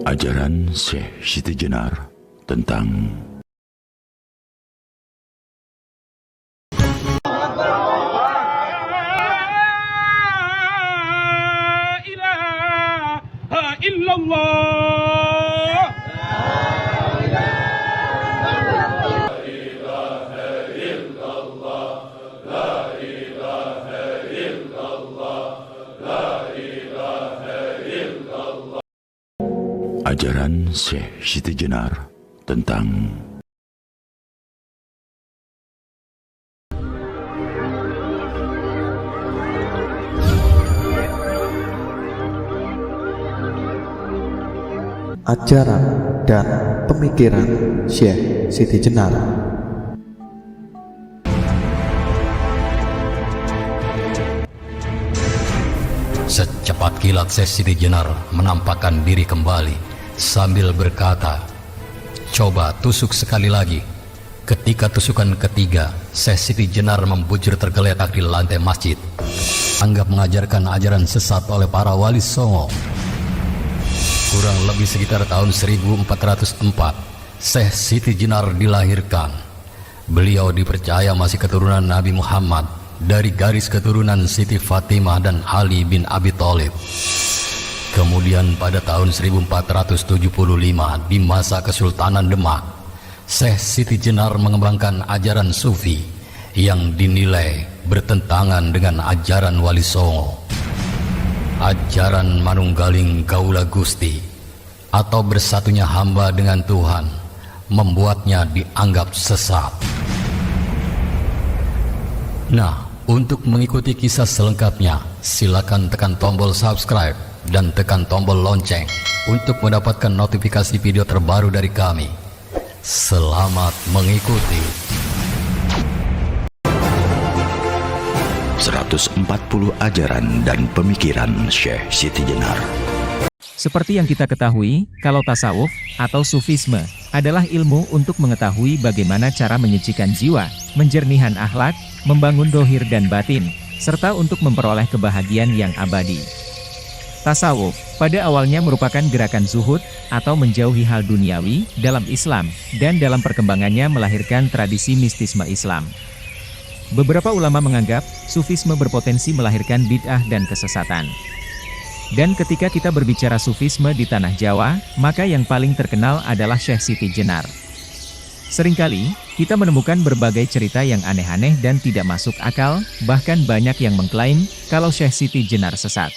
Ajaran Syekh Siti Jenar tentang Ajaran Syekh Siti Jenar tentang ajaran dan pemikiran Syekh Siti Jenar. Secepat kilat Syekh Siti Jenar menampakkan diri kembali sambil berkata, "Coba tusuk sekali lagi." Ketika tusukan ketiga, Syekh Siti Jenar membujur tergeletak di lantai masjid. Anggap mengajarkan ajaran sesat oleh para wali songo. Kurang lebih sekitar tahun 1404, Syekh Siti Jenar dilahirkan. Beliau dipercaya masih keturunan Nabi Muhammad dari garis keturunan Siti Fatimah dan Ali bin Abi Thalib. Kemudian pada tahun 1475 di masa Kesultanan Demak, Syekh Siti Jenar mengembangkan ajaran Sufi yang dinilai bertentangan dengan ajaran Wali Songo. Ajaran Manunggaling Gaula Gusti atau bersatunya hamba dengan Tuhan membuatnya dianggap sesat. Nah, untuk mengikuti kisah selengkapnya, silakan tekan tombol subscribe dan tekan tombol lonceng untuk mendapatkan notifikasi video terbaru dari kami. Selamat mengikuti. 140 ajaran dan pemikiran Syekh Siti Jenar. Seperti yang kita ketahui, kalau tasawuf atau sufisme adalah ilmu untuk mengetahui bagaimana cara menyucikan jiwa, menjernihkan akhlak, membangun dohir dan batin, serta untuk memperoleh kebahagiaan yang abadi. Tasawuf pada awalnya merupakan gerakan zuhud atau menjauhi hal duniawi dalam Islam, dan dalam perkembangannya melahirkan tradisi mistisme Islam. Beberapa ulama menganggap sufisme berpotensi melahirkan bid'ah dan kesesatan. Dan ketika kita berbicara sufisme di tanah Jawa, maka yang paling terkenal adalah Syekh Siti Jenar. Seringkali, kita menemukan berbagai cerita yang aneh-aneh dan tidak masuk akal, bahkan banyak yang mengklaim kalau Syekh Siti Jenar sesat.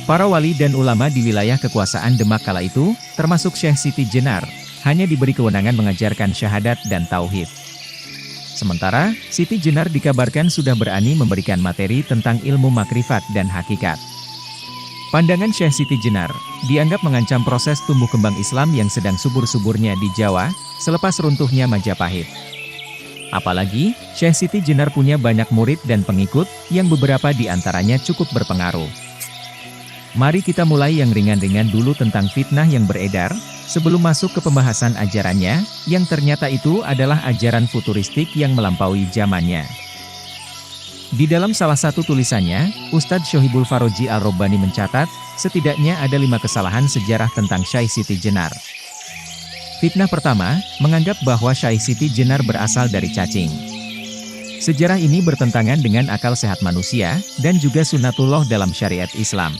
Para wali dan ulama di wilayah kekuasaan Demak kala itu, termasuk Syekh Siti Jenar, hanya diberi kewenangan mengajarkan syahadat dan tauhid. Sementara, Siti Jenar dikabarkan sudah berani memberikan materi tentang ilmu makrifat dan hakikat. Pandangan Syekh Siti Jenar dianggap mengancam proses tumbuh kembang Islam yang sedang subur-suburnya di Jawa, selepas runtuhnya Majapahit. Apalagi, Syekh Siti Jenar punya banyak murid dan pengikut, yang beberapa di antaranya cukup berpengaruh. Mari kita mulai yang ringan-ringan dulu tentang fitnah yang beredar, sebelum masuk ke pembahasan ajarannya, yang ternyata itu adalah ajaran futuristik yang melampaui zamannya. Di dalam salah satu tulisannya, Ustadz Shohibul Faroji Al-Robbani mencatat, setidaknya ada 5 kesalahan sejarah tentang Syekh Siti Jenar. Fitnah pertama, menganggap bahwa Syekh Siti Jenar berasal dari cacing. Sejarah ini bertentangan dengan akal sehat manusia, dan juga sunnatullah dalam syariat Islam.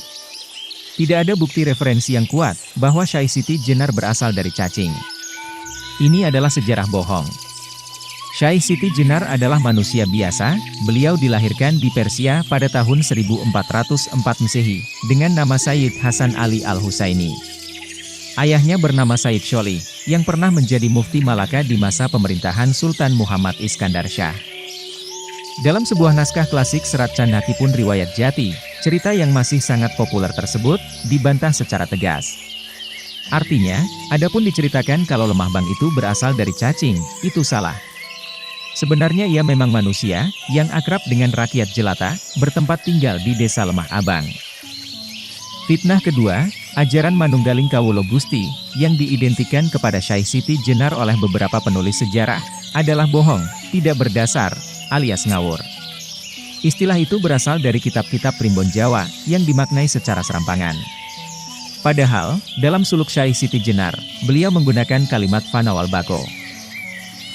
Tidak ada bukti referensi yang kuat, bahwa Syekh Siti Jenar berasal dari cacing. Ini adalah sejarah bohong. Syekh Siti Jenar adalah manusia biasa, beliau dilahirkan di Persia pada tahun 1404 Masehi, dengan nama Sayyid Hasan Ali Al-Husaini. Ayahnya bernama Sayyid Sholih, yang pernah menjadi mufti Malaka di masa pemerintahan Sultan Muhammad Iskandar Shah. Dalam sebuah naskah klasik Serat Candhaki pun riwayat Jati, cerita yang masih sangat populer tersebut, dibantah secara tegas. Artinya, adapun diceritakan kalau lemah bang itu berasal dari cacing, itu salah. Sebenarnya ia memang manusia, yang akrab dengan rakyat jelata, bertempat tinggal di desa Lemah Abang. Fitnah kedua, ajaran Manunggaling Kawula Gusti, yang diidentikan kepada Syekh Siti Jenar oleh beberapa penulis sejarah, adalah bohong, tidak berdasar, alias ngawur. Istilah itu berasal dari kitab-kitab primbon Jawa, yang dimaknai secara serampangan. Padahal, dalam suluk Syekh Siti Jenar, beliau menggunakan kalimat Fanawal Bako.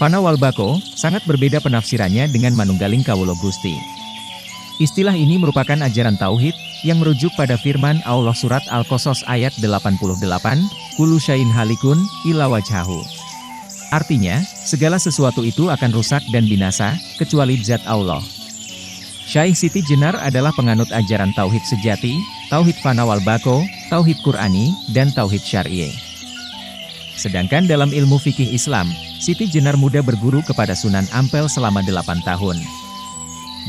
Fanawal Bako, sangat berbeda penafsirannya dengan Manunggaling Kawula Gusti. Istilah ini merupakan ajaran tauhid, yang merujuk pada firman Allah surat Al-Qasas ayat 88, Kullu syai'in halikun, illa wajhahu. Artinya, segala sesuatu itu akan rusak dan binasa, kecuali zat Allah. Syekh Siti Jenar adalah penganut ajaran tauhid sejati, tauhid Fanawal Bako, tauhid Qur'ani, dan tauhid syar'i. Sedangkan dalam ilmu fikih Islam, Siti Jenar muda berguru kepada Sunan Ampel selama 8 tahun.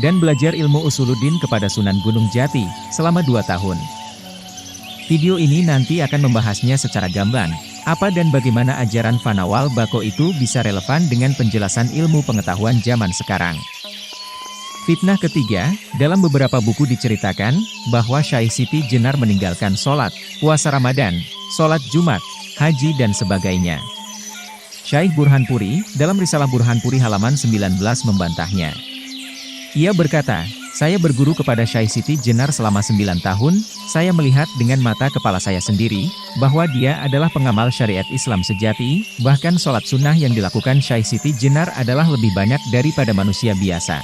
Dan belajar ilmu usuluddin kepada Sunan Gunung Jati, selama 2 tahun. Video ini nanti akan membahasnya secara gamblang, apa dan bagaimana ajaran Fanawal Bako itu bisa relevan dengan penjelasan ilmu pengetahuan zaman sekarang. Fitnah ketiga, dalam beberapa buku diceritakan, bahwa Syekh Siti Jenar meninggalkan sholat, puasa Ramadan, sholat Jumat, haji dan sebagainya. Syekh Burhanpuri, dalam risalah Burhanpuri halaman 19 membantahnya. Ia berkata, saya berguru kepada Syekh Siti Jenar selama 9 tahun, saya melihat dengan mata kepala saya sendiri, bahwa dia adalah pengamal syariat Islam sejati, bahkan sholat sunnah yang dilakukan Syekh Siti Jenar adalah lebih banyak daripada manusia biasa.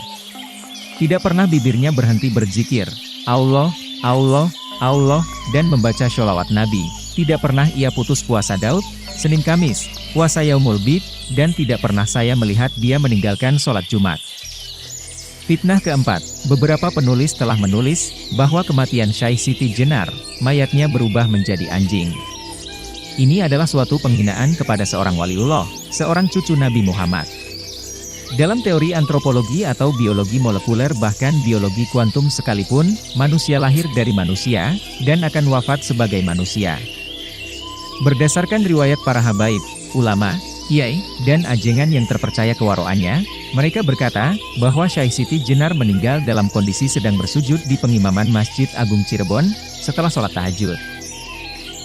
Tidak pernah bibirnya berhenti berzikir, Allah, Allah, Allah, dan membaca sholawat Nabi. Tidak pernah ia putus puasa Daud, Senin Kamis, puasa Yaumul Bid, dan tidak pernah saya melihat dia meninggalkan sholat Jumat. Fitnah keempat, beberapa penulis telah menulis, bahwa kematian Syekh Siti Jenar, mayatnya berubah menjadi anjing. Ini adalah suatu penghinaan kepada seorang waliullah, seorang cucu Nabi Muhammad. Dalam teori antropologi atau biologi molekuler bahkan biologi kuantum sekalipun, manusia lahir dari manusia, dan akan wafat sebagai manusia. Berdasarkan riwayat para habaib, ulama, kiai, dan ajengan yang terpercaya kewaroannya, mereka berkata, bahwa Syekh Siti Jenar meninggal dalam kondisi sedang bersujud di pengimaman Masjid Agung Cirebon, setelah sholat tahajud.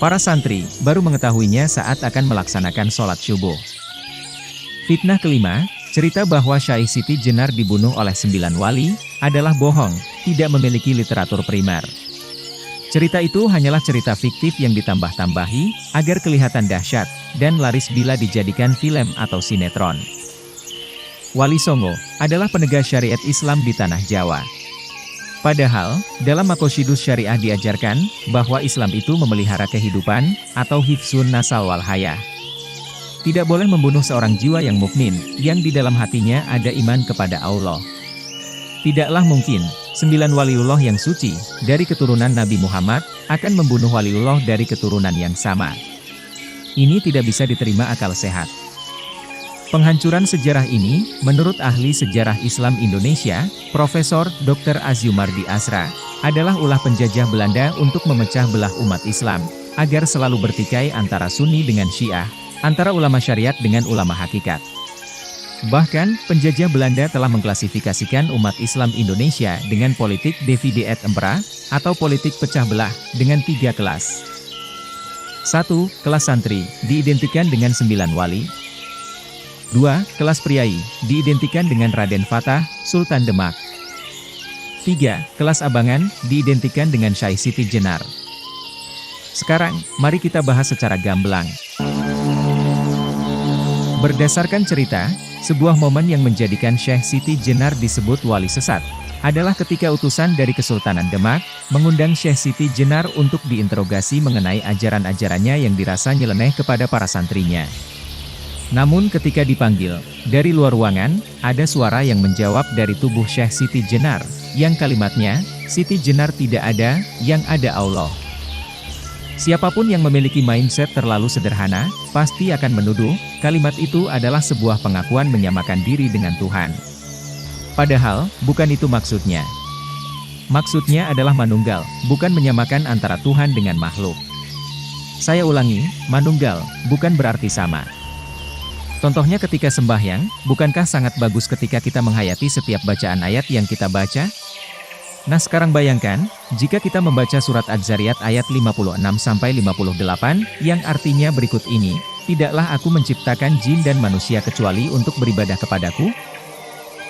Para santri, baru mengetahuinya saat akan melaksanakan sholat subuh. Fitnah kelima, cerita bahwa Syekh Siti Jenar dibunuh oleh 9 wali, adalah bohong, tidak memiliki literatur primer. Cerita itu hanyalah cerita fiktif yang ditambah-tambahi, agar kelihatan dahsyat, dan laris bila dijadikan film atau sinetron. Wali Songo, adalah penegak syariat Islam di Tanah Jawa. Padahal, dalam Maqasidus Syariah diajarkan, bahwa Islam itu memelihara kehidupan, atau hifzun nasal wal hayah. Tidak boleh membunuh seorang jiwa yang mukmin, yang di dalam hatinya ada iman kepada Allah. Tidaklah mungkin, 9 waliullah yang suci, dari keturunan Nabi Muhammad, akan membunuh waliullah dari keturunan yang sama. Ini tidak bisa diterima akal sehat. Penghancuran sejarah ini, menurut ahli sejarah Islam Indonesia, Profesor Dr. Azyumardi Asra, adalah ulah penjajah Belanda untuk memecah belah umat Islam, agar selalu bertikai antara Sunni dengan Syiah, antara ulama syariat dengan ulama hakikat. Bahkan, penjajah Belanda telah mengklasifikasikan umat Islam Indonesia dengan politik divide et impera, atau politik pecah belah, dengan 3 kelas. 1. Kelas santri, diidentikan dengan 9 wali. 2. Kelas priai, diidentikan dengan Raden Fatah, Sultan Demak. 3. Kelas abangan, diidentikan dengan Syekh Siti Jenar. Sekarang, mari kita bahas secara gamblang. Berdasarkan cerita, sebuah momen yang menjadikan Syekh Siti Jenar disebut wali sesat, adalah ketika utusan dari Kesultanan Demak, mengundang Syekh Siti Jenar untuk diinterogasi mengenai ajaran-ajarannya yang dirasa nyeleneh kepada para santrinya. Namun ketika dipanggil, dari luar ruangan, ada suara yang menjawab dari tubuh Syekh Siti Jenar, yang kalimatnya, Siti Jenar tidak ada, yang ada Allah. Siapapun yang memiliki mindset terlalu sederhana, pasti akan menuduh, kalimat itu adalah sebuah pengakuan menyamakan diri dengan Tuhan. Padahal, bukan itu maksudnya. Maksudnya adalah manunggal, bukan menyamakan antara Tuhan dengan makhluk. Saya ulangi, manunggal, bukan berarti sama. Contohnya ketika sembahyang, bukankah sangat bagus ketika kita menghayati setiap bacaan ayat yang kita baca? Nah sekarang bayangkan, jika kita membaca surat Az-Zariyat ayat 56-58, yang artinya berikut ini, tidaklah aku menciptakan jin dan manusia kecuali untuk beribadah kepadaku?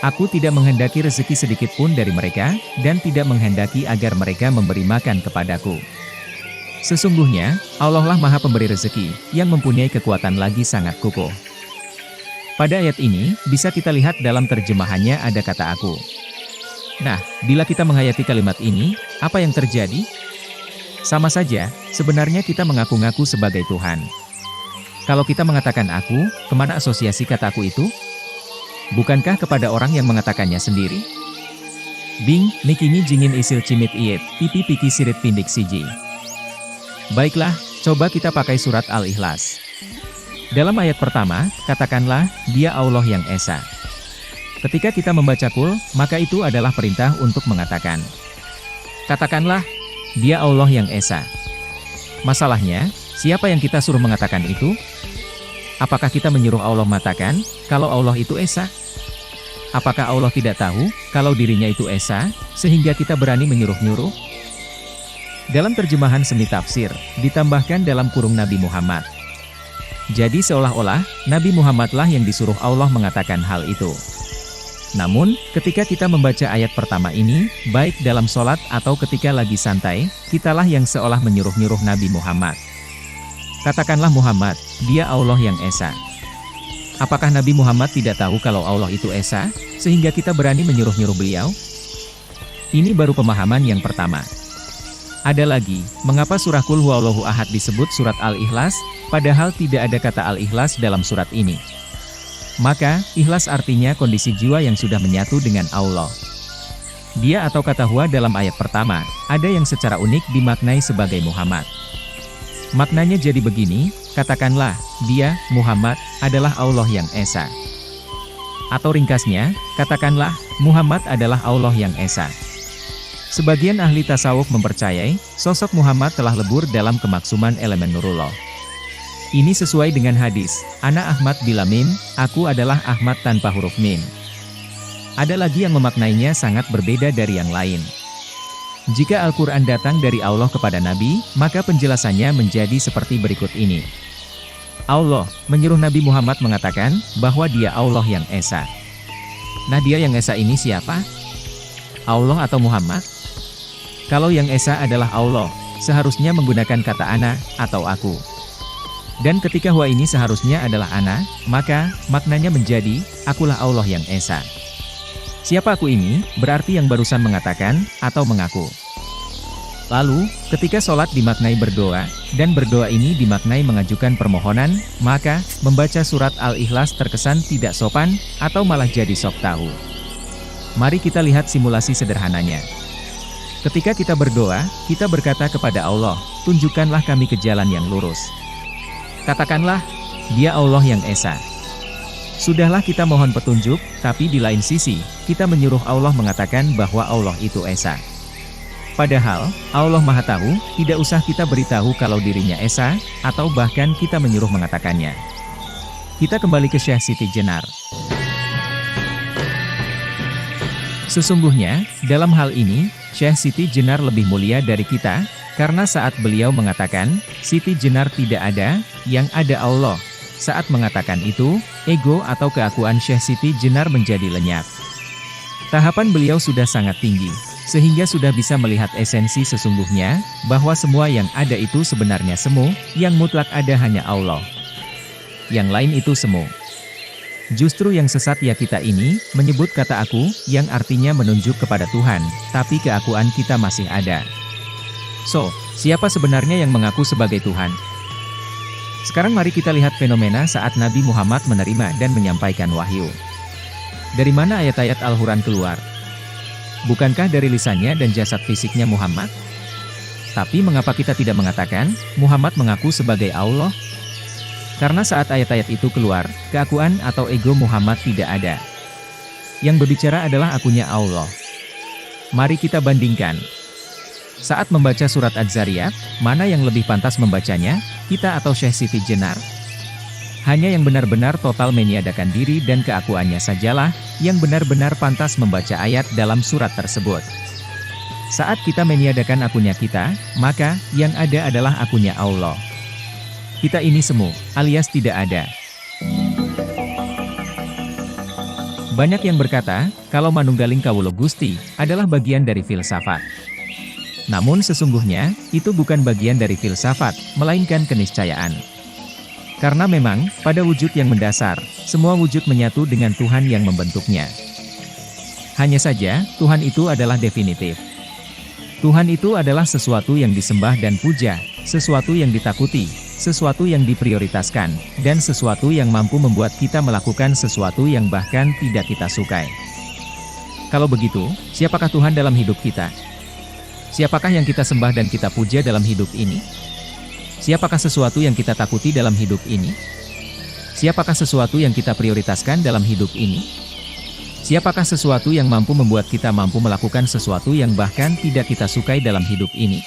Aku tidak menghendaki rezeki sedikit pun dari mereka, dan tidak menghendaki agar mereka memberi makan kepadaku. Sesungguhnya, Allah lah Maha Pemberi rezeki, yang mempunyai kekuatan lagi sangat kokoh. Pada ayat ini, bisa kita lihat dalam terjemahannya ada kata aku. Nah, bila kita menghayati kalimat ini, apa yang terjadi? Sama saja, sebenarnya kita mengaku-ngaku sebagai Tuhan. Kalau kita mengatakan aku, kemana asosiasi kata aku itu? Bukankah kepada orang yang mengatakannya sendiri? Bing, nikini jingin isil cimit iet, pipi piki sirit pindik siji. Baiklah, coba kita pakai surat Al-Ikhlas. Dalam ayat pertama, katakanlah, dia Allah yang Esa. Ketika kita membaca Qul, maka itu adalah perintah untuk mengatakan. Katakanlah, dia Allah yang Esa. Masalahnya, siapa yang kita suruh mengatakan itu? Apakah kita menyuruh Allah mengatakan, kalau Allah itu Esa? Apakah Allah tidak tahu, kalau dirinya itu Esa, sehingga kita berani menyuruh-nyuruh? Dalam terjemahan semi tafsir, ditambahkan dalam kurung Nabi Muhammad. Jadi seolah-olah, Nabi Muhammadlah yang disuruh Allah mengatakan hal itu. Namun, ketika kita membaca ayat pertama ini, baik dalam sholat atau ketika lagi santai, kitalah yang seolah menyuruh-nyuruh Nabi Muhammad. Katakanlah Muhammad, dia Allah yang Esa. Apakah Nabi Muhammad tidak tahu kalau Allah itu Esa, sehingga kita berani menyuruh-nyuruh beliau? Ini baru pemahaman yang pertama. Ada lagi, mengapa surah Qul Huwallahu Ahad disebut surat Al-Ikhlas, padahal tidak ada kata Al-Ikhlas dalam surat ini? Maka, ikhlas artinya kondisi jiwa yang sudah menyatu dengan Allah. Dia atau kata huwa dalam ayat pertama, ada yang secara unik dimaknai sebagai Muhammad. Maknanya jadi begini, katakanlah, dia, Muhammad, adalah Allah yang Esa. Atau ringkasnya, katakanlah, Muhammad adalah Allah yang Esa. Sebagian ahli tasawuf mempercayai, sosok Muhammad telah lebur dalam kemaksuman elemen Nurullah. Ini sesuai dengan hadis, Ana Ahmad bila mim, aku adalah Ahmad tanpa huruf mim. Ada lagi yang memaknainya sangat berbeda dari yang lain. Jika Al-Quran datang dari Allah kepada Nabi, maka penjelasannya menjadi seperti berikut ini. Allah menyuruh Nabi Muhammad mengatakan bahwa dia Allah yang Esa. Nah dia yang Esa ini siapa? Allah atau Muhammad? Kalau yang Esa adalah Allah, seharusnya menggunakan kata ana atau aku. Dan ketika huwa ini seharusnya adalah ana, maka maknanya menjadi, akulah Allah yang Esa. Siapa aku ini, berarti yang barusan mengatakan, atau mengaku. Lalu, ketika sholat dimaknai berdoa, dan berdoa ini dimaknai mengajukan permohonan, maka, membaca surat Al-Ikhlas terkesan tidak sopan, atau malah jadi sok tahu. Mari kita lihat simulasi sederhananya. Ketika kita berdoa, kita berkata kepada Allah, tunjukkanlah kami ke jalan yang lurus. Katakanlah, dia Allah yang Esa. Sudahlah kita mohon petunjuk, tapi di lain sisi, kita menyuruh Allah mengatakan bahwa Allah itu Esa. Padahal, Allah Maha Tahu, tidak usah kita beritahu kalau dirinya Esa, atau bahkan kita menyuruh mengatakannya. Kita kembali ke Syekh Siti Jenar. Sesungguhnya, dalam hal ini, Syekh Siti Jenar lebih mulia dari kita, karena saat beliau mengatakan, Siti Jenar tidak ada, yang ada Allah. Saat mengatakan itu, ego atau keakuan Syekh Siti Jenar menjadi lenyap. Tahapan beliau sudah sangat tinggi, sehingga sudah bisa melihat esensi sesungguhnya, bahwa semua yang ada itu sebenarnya semu, yang mutlak ada hanya Allah. Yang lain itu semu. Justru yang sesat ya kita ini, menyebut kata aku, yang artinya menunjuk kepada Tuhan, tapi keakuan kita masih ada. So, siapa sebenarnya yang mengaku sebagai Tuhan? Sekarang mari kita lihat fenomena saat Nabi Muhammad menerima dan menyampaikan wahyu. Dari mana ayat-ayat Al-Quran keluar? Bukankah dari lisannya dan jasad fisiknya Muhammad? Tapi mengapa kita tidak mengatakan, Muhammad mengaku sebagai Allah? Karena saat ayat-ayat itu keluar, keakuan atau ego Muhammad tidak ada. Yang berbicara adalah akunya Allah. Mari kita bandingkan. Saat membaca surat Az-Zariyat, mana yang lebih pantas membacanya, kita atau Syekh Siti Jenar? Hanya yang benar-benar total meniadakan diri dan keakuannya sajalah, yang benar-benar pantas membaca ayat dalam surat tersebut. Saat kita meniadakan akunnya kita, maka, yang ada adalah akunnya Allah. Kita ini semu, alias tidak ada. Banyak yang berkata, kalau Manunggaling Kawula Gusti, adalah bagian dari filsafat. Namun sesungguhnya, itu bukan bagian dari filsafat, melainkan keniscayaan. Karena memang, pada wujud yang mendasar, semua wujud menyatu dengan Tuhan yang membentuknya. Hanya saja, Tuhan itu adalah definitif. Tuhan itu adalah sesuatu yang disembah dan puja, sesuatu yang ditakuti, sesuatu yang diprioritaskan, dan sesuatu yang mampu membuat kita melakukan sesuatu yang bahkan tidak kita sukai. Kalau begitu, siapakah Tuhan dalam hidup kita? Siapakah yang kita sembah dan kita puja dalam hidup ini? Siapakah sesuatu yang kita takuti dalam hidup ini? Siapakah sesuatu yang kita prioritaskan dalam hidup ini? Siapakah sesuatu yang mampu membuat kita mampu melakukan sesuatu yang bahkan tidak kita sukai dalam hidup ini?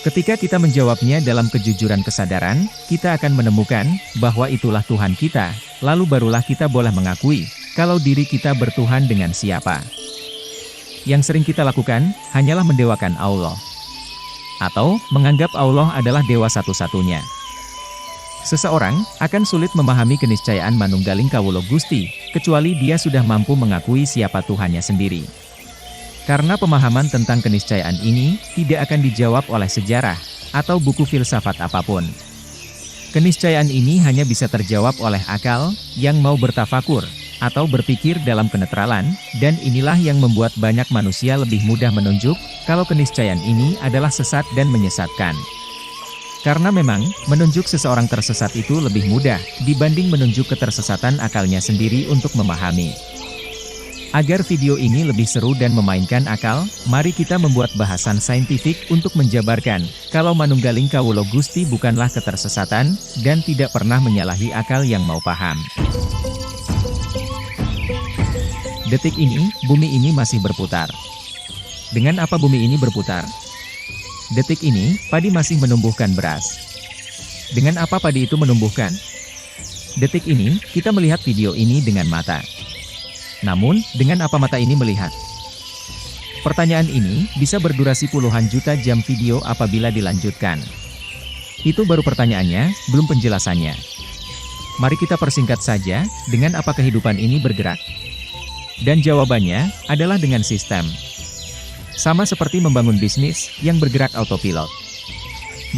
Ketika kita menjawabnya dalam kejujuran kesadaran, kita akan menemukan bahwa itulah Tuhan kita, lalu barulah kita boleh mengakui kalau diri kita bertuhan dengan siapa. Yang sering kita lakukan hanyalah mendewakan Allah, atau menganggap Allah adalah dewa satu-satunya. Seseorang akan sulit memahami keniscayaan Manunggaling Kawula Gusti, kecuali dia sudah mampu mengakui siapa Tuhannya sendiri. Karena pemahaman tentang keniscayaan ini tidak akan dijawab oleh sejarah atau buku filsafat apapun. Keniscayaan ini hanya bisa terjawab oleh akal yang mau bertafakur atau berpikir dalam kenetralan, dan inilah yang membuat banyak manusia lebih mudah menunjuk kalau keniscayaan ini adalah sesat dan menyesatkan. Karena memang, menunjuk seseorang tersesat itu lebih mudah dibanding menunjuk ketersesatan akalnya sendiri untuk memahami. Agar video ini lebih seru dan memainkan akal, mari kita membuat bahasan saintifik untuk menjabarkan kalau Manunggaling Kawula Gusti bukanlah ketersesatan dan tidak pernah menyalahi akal yang mau paham. Detik ini, bumi ini masih berputar. Dengan apa bumi ini berputar? Detik ini, padi masih menumbuhkan beras. Dengan apa padi itu menumbuhkan? Detik ini, kita melihat video ini dengan mata. Namun, dengan apa mata ini melihat? Pertanyaan ini bisa berdurasi puluhan juta jam video apabila dilanjutkan. Itu baru pertanyaannya, belum penjelasannya. Mari kita persingkat saja, dengan apa kehidupan ini bergerak? Dan jawabannya adalah dengan sistem. Sama seperti membangun bisnis yang bergerak autopilot.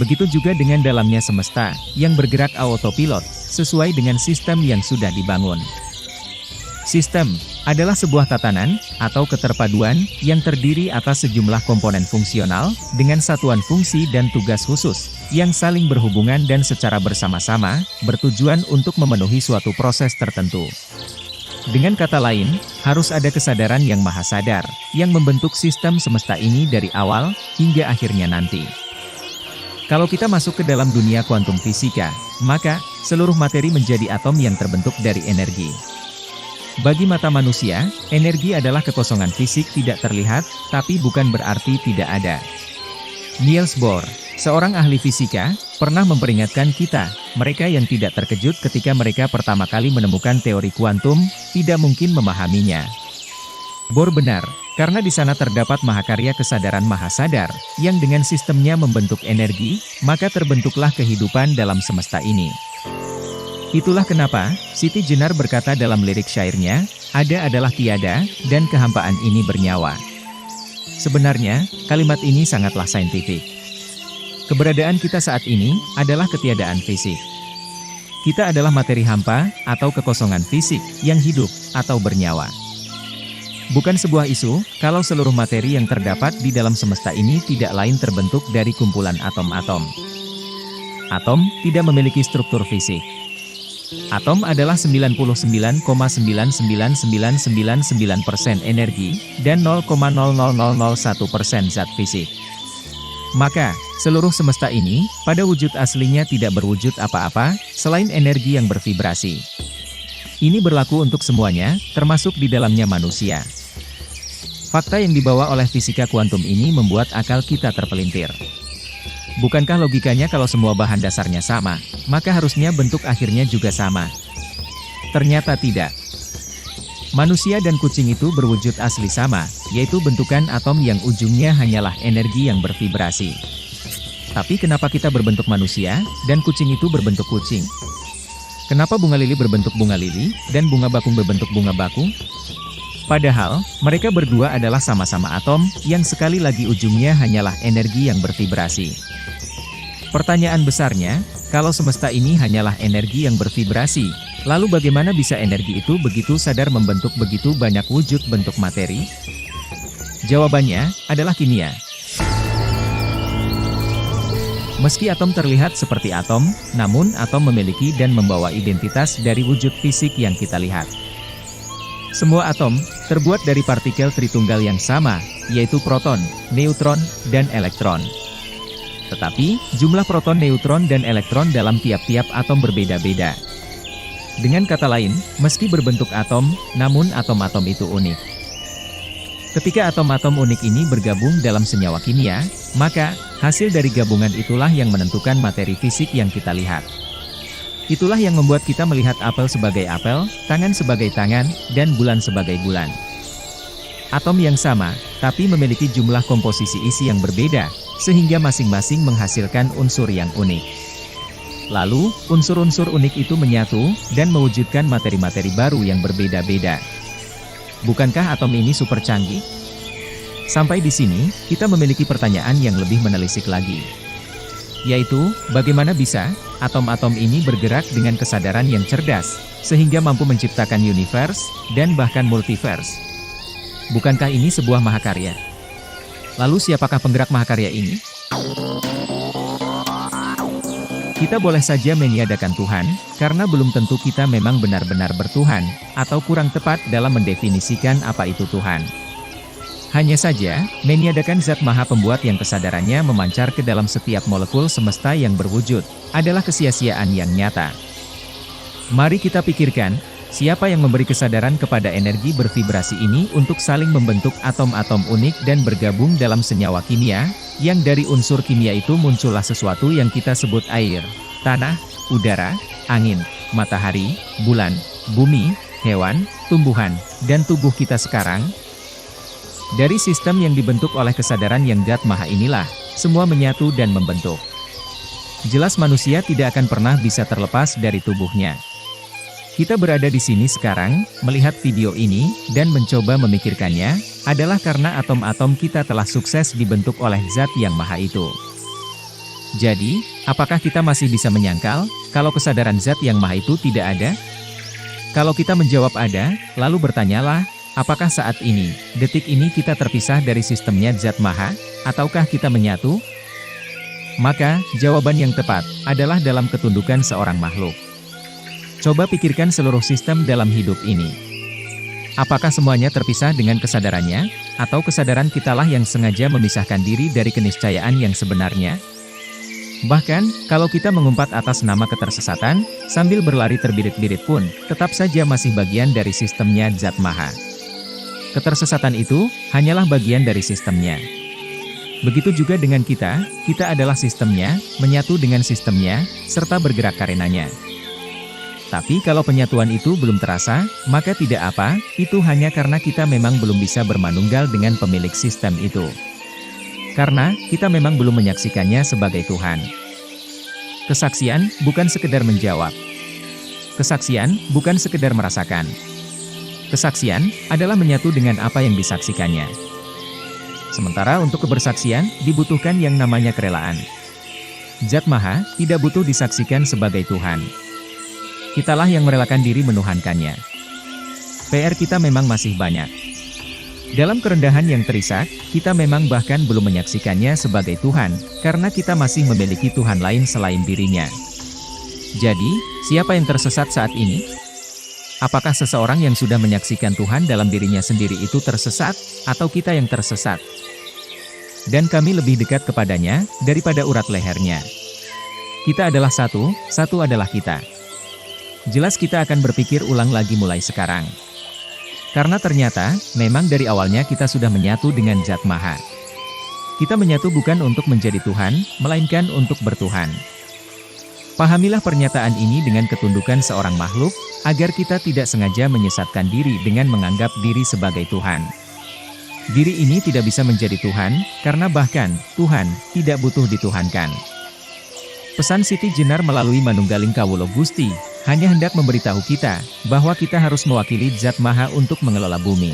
Begitu juga dengan dalamnya semesta yang bergerak autopilot sesuai dengan sistem yang sudah dibangun. Sistem adalah sebuah tatanan atau keterpaduan yang terdiri atas sejumlah komponen fungsional dengan satuan fungsi dan tugas khusus yang saling berhubungan dan secara bersama-sama bertujuan untuk memenuhi suatu proses tertentu. Dengan kata lain, harus ada kesadaran yang maha sadar, yang membentuk sistem semesta ini dari awal, hingga akhirnya nanti. Kalau kita masuk ke dalam dunia kuantum fisika, maka, seluruh materi menjadi atom yang terbentuk dari energi. Bagi mata manusia, energi adalah kekosongan fisik tidak terlihat, tapi bukan berarti tidak ada. Niels Bohr, seorang ahli fisika, pernah memperingatkan kita, mereka yang tidak terkejut ketika mereka pertama kali menemukan teori kuantum, tidak mungkin memahaminya. Bohr benar, karena di sana terdapat mahakarya kesadaran maha sadar, yang dengan sistemnya membentuk energi, maka terbentuklah kehidupan dalam semesta ini. Itulah kenapa, Siti Jenar berkata dalam lirik syairnya, ada adalah tiada, dan kehampaan ini bernyawa. Sebenarnya, kalimat ini sangatlah saintifik. Keberadaan kita saat ini adalah ketiadaan fisik. Kita adalah materi hampa atau kekosongan fisik yang hidup atau bernyawa. Bukan sebuah isu kalau seluruh materi yang terdapat di dalam semesta ini tidak lain terbentuk dari kumpulan atom-atom. Atom tidak memiliki struktur fisik. Atom adalah 99,99999% energi dan 0,00001% zat fisik. Maka, seluruh semesta ini, pada wujud aslinya tidak berwujud apa-apa, selain energi yang bervibrasi. Ini berlaku untuk semuanya, termasuk di dalamnya manusia. Fakta yang dibawa oleh fisika kuantum ini membuat akal kita terpelintir. Bukankah logikanya kalau semua bahan dasarnya sama, maka harusnya bentuk akhirnya juga sama? Ternyata tidak. Manusia dan kucing itu berwujud asli sama, yaitu bentukan atom yang ujungnya hanyalah energi yang bervibrasi. Tapi kenapa kita berbentuk manusia, dan kucing itu berbentuk kucing? Kenapa bunga lili berbentuk bunga lili, dan bunga bakung berbentuk bunga bakung? Padahal, mereka berdua adalah sama-sama atom, yang sekali lagi ujungnya hanyalah energi yang bervibrasi. Pertanyaan besarnya, kalau semesta ini hanyalah energi yang bervibrasi, lalu bagaimana bisa energi itu begitu sadar membentuk begitu banyak wujud bentuk materi? Jawabannya adalah kimia. Meski atom terlihat seperti atom, namun atom memiliki dan membawa identitas dari wujud fisik yang kita lihat. Semua atom terbuat dari partikel tritunggal yang sama, yaitu proton, neutron, dan elektron. Tetapi, jumlah proton, neutron, dan elektron dalam tiap-tiap atom berbeda-beda. Dengan kata lain, meski berbentuk atom, namun atom-atom itu unik. Ketika atom-atom unik ini bergabung dalam senyawa kimia, maka, hasil dari gabungan itulah yang menentukan materi fisik yang kita lihat. Itulah yang membuat kita melihat apel sebagai apel, tangan sebagai tangan, dan bulan sebagai bulan. Atom yang sama, tapi memiliki jumlah komposisi isi yang berbeda, sehingga masing-masing menghasilkan unsur yang unik. Lalu, unsur-unsur unik itu menyatu, dan mewujudkan materi-materi baru yang berbeda-beda. Bukankah atom ini super canggih? Sampai di sini, kita memiliki pertanyaan yang lebih menelisik lagi. Yaitu, bagaimana bisa atom-atom ini bergerak dengan kesadaran yang cerdas, sehingga mampu menciptakan universe, dan bahkan multiverse? Bukankah ini sebuah mahakarya? Lalu siapakah penggerak mahakarya ini? Kita boleh saja meniadakan Tuhan, karena belum tentu kita memang benar-benar bertuhan, atau kurang tepat dalam mendefinisikan apa itu Tuhan. Hanya saja, meniadakan zat maha pembuat yang kesadarannya memancar ke dalam setiap molekul semesta yang berwujud, adalah kesia-siaan yang nyata. Mari kita pikirkan, siapa yang memberi kesadaran kepada energi bervibrasi ini untuk saling membentuk atom-atom unik dan bergabung dalam senyawa kimia, yang dari unsur kimia itu muncullah sesuatu yang kita sebut air, tanah, udara, angin, matahari, bulan, bumi, hewan, tumbuhan, dan tubuh kita sekarang. Dari sistem yang dibentuk oleh kesadaran yang zat maha inilah, semua menyatu dan membentuk. Jelas manusia tidak akan pernah bisa terlepas dari tubuhnya. Kita berada di sini sekarang, melihat video ini, dan mencoba memikirkannya, adalah karena atom-atom kita telah sukses dibentuk oleh zat yang maha itu. Jadi, apakah kita masih bisa menyangkal, kalau kesadaran zat yang maha itu tidak ada? Kalau kita menjawab ada, lalu bertanyalah, apakah saat ini, detik ini kita terpisah dari sistemnya zat maha, ataukah kita menyatu? Maka, jawaban yang tepat, adalah dalam ketundukan seorang makhluk. Coba pikirkan seluruh sistem dalam hidup ini. Apakah semuanya terpisah dengan kesadarannya, atau kesadaran kitalah yang sengaja memisahkan diri dari keniscayaan yang sebenarnya? Bahkan, kalau kita mengumpat atas nama ketersesatan, sambil berlari terbirit-birit pun, tetap saja masih bagian dari sistemnya zat maha. Ketersesatan itu, hanyalah bagian dari sistemnya. Begitu juga dengan kita adalah sistemnya, menyatu dengan sistemnya, serta bergerak karenanya. Tapi kalau penyatuan itu belum terasa, maka tidak apa, itu hanya karena kita memang belum bisa bermanunggal dengan pemilik sistem itu. Karena, kita memang belum menyaksikannya sebagai Tuhan. Kesaksian, bukan sekedar menjawab. Kesaksian, bukan sekedar merasakan. Kesaksian, adalah menyatu dengan apa yang disaksikannya. Sementara untuk kebersaksian, dibutuhkan yang namanya kerelaan. Zat maha, tidak butuh disaksikan sebagai Tuhan. Kitalah yang merelakan diri menuhankannya. PR kita memang masih banyak. Dalam kerendahan yang terisak, kita memang bahkan belum menyaksikannya sebagai Tuhan, karena kita masih memiliki Tuhan lain selain dirinya. Jadi, siapa yang tersesat saat ini? Apakah seseorang yang sudah menyaksikan Tuhan dalam dirinya sendiri itu tersesat, atau kita yang tersesat? Dan kami lebih dekat kepadanya, daripada urat lehernya. Kita adalah satu adalah kita. Jelas kita akan berpikir ulang lagi mulai sekarang. Karena ternyata, memang dari awalnya kita sudah menyatu dengan zat maha. Kita menyatu bukan untuk menjadi Tuhan, melainkan untuk bertuhan. Pahamilah pernyataan ini dengan ketundukan seorang makhluk, agar kita tidak sengaja menyesatkan diri dengan menganggap diri sebagai Tuhan. Diri ini tidak bisa menjadi Tuhan, karena bahkan Tuhan tidak butuh dituhankan. Pesan Siti Jenar melalui Manunggaling Kawula Gusti, hanya hendak memberitahu kita, bahwa kita harus mewakili Zat Maha untuk mengelola bumi.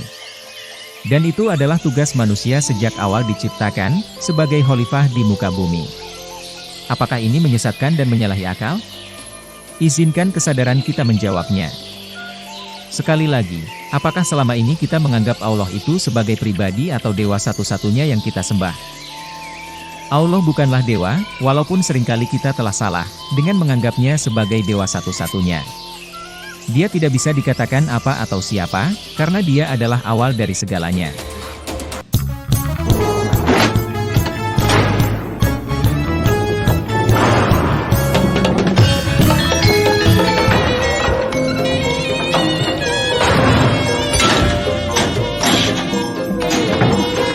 Dan itu adalah tugas manusia sejak awal diciptakan, sebagai khalifah di muka bumi. Apakah ini menyesatkan dan menyalahi akal? Izinkan kesadaran kita menjawabnya. Sekali lagi, apakah selama ini kita menganggap Allah itu sebagai pribadi atau dewa satu-satunya yang kita sembah? Allah bukanlah dewa, walaupun seringkali kita telah salah, dengan menganggapnya sebagai dewa satu-satunya. Dia tidak bisa dikatakan apa atau siapa, karena dia adalah awal dari segalanya.